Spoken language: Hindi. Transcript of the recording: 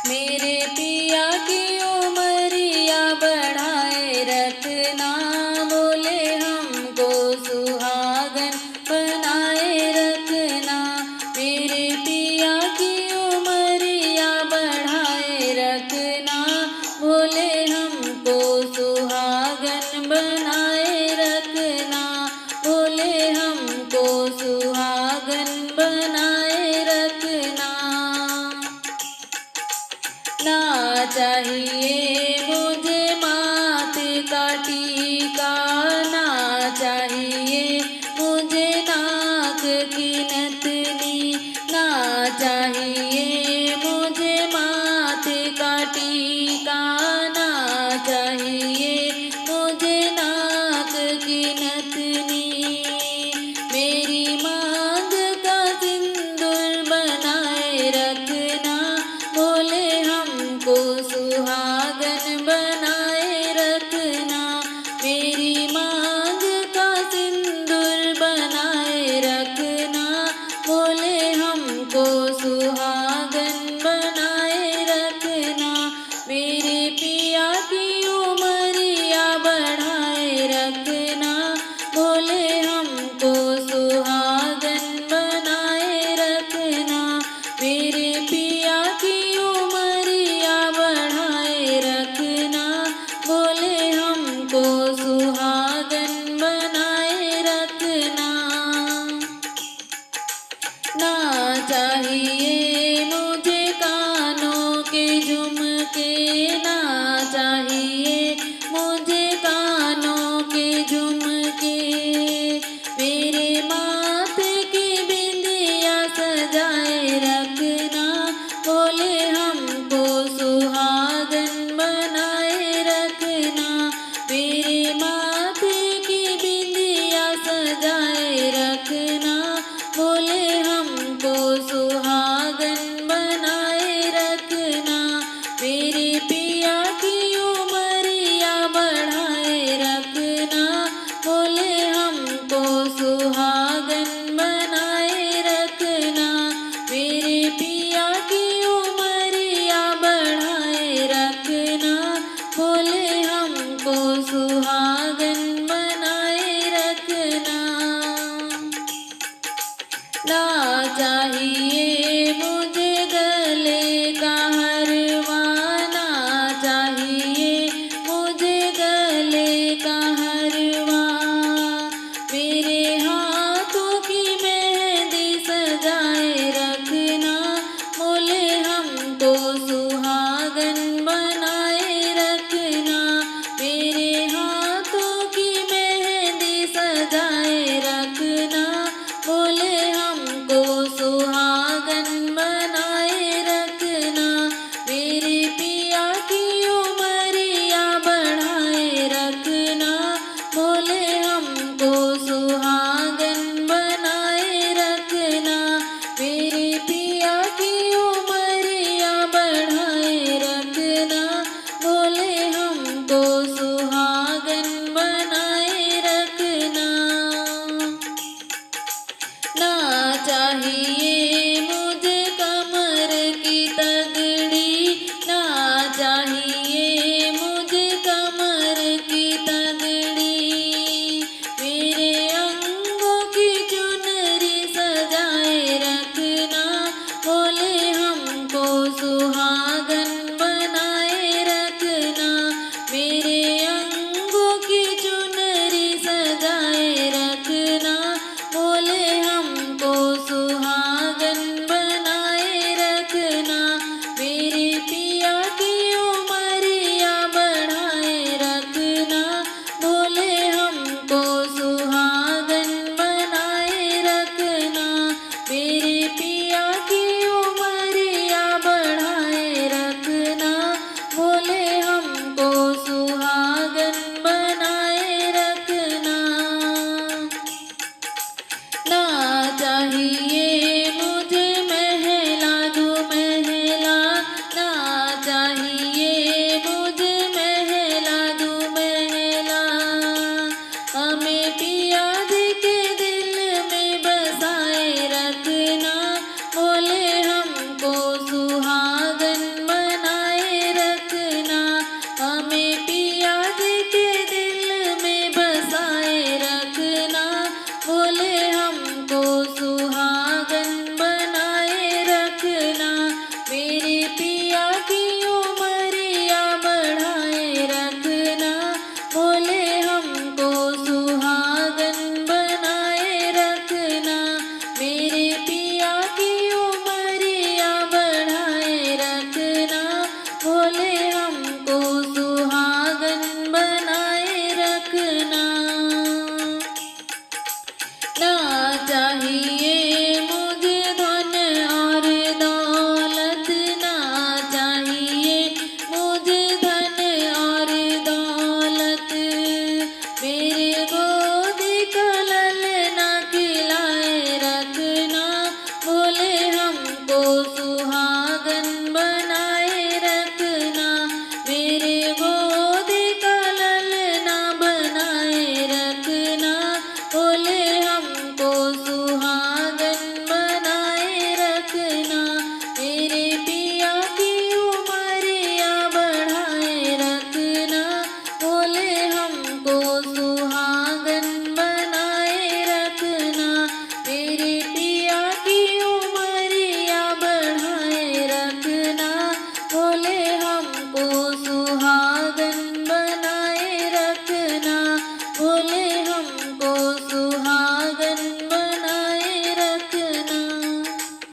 मेरे पिया की उमरिया बढ़ाए रखना, बोले हमको सुहागन बनाए रखना। मेरे पिया की उमरिया बढ़ाए रखना, बोले हमको सुहागन बनाए रखना, बोले हमको सुहागन बनाए रखना। ना चाहिए मुझे माथे का टीका, ना चाहिए मुझे नाक की नथनी, ना चाहिए मुझे माथे का टीका, ना चाहिए मुझे नाक की नथनी। मेरी मांग का सिंदूर बनाए रखना, बोले हमको सुहागन बनाए रखना। मेरी मांग का सिंदूर बनाए रखना, बोले हमको सुहागन बनाए रखना। मेरे पिया की उमरिया बढ़ाए रखना, बोले हमको सुहागन बनाए रखना। मेरे पिया की उमरिया बढ़ाए रखना, बोले हमको सुहागन बनाए रखना। ना चाहिए मुझे कानों के झुमके, ना चाहिए मुझे कानों के झुमके। मेरे माथे की बिंदिया सजाए रखना, बोले हमको सुहागन बनाए रखना। मेरे माथे की बिंदिया सजाए रखना, बोले हमको सुहागन बनाए रखना। मेरे पिया की उमरिया बढ़ाए रखना, बोले हमको सुहागन बनाए रखना। मेरे पिया की उमर हमको सुहाना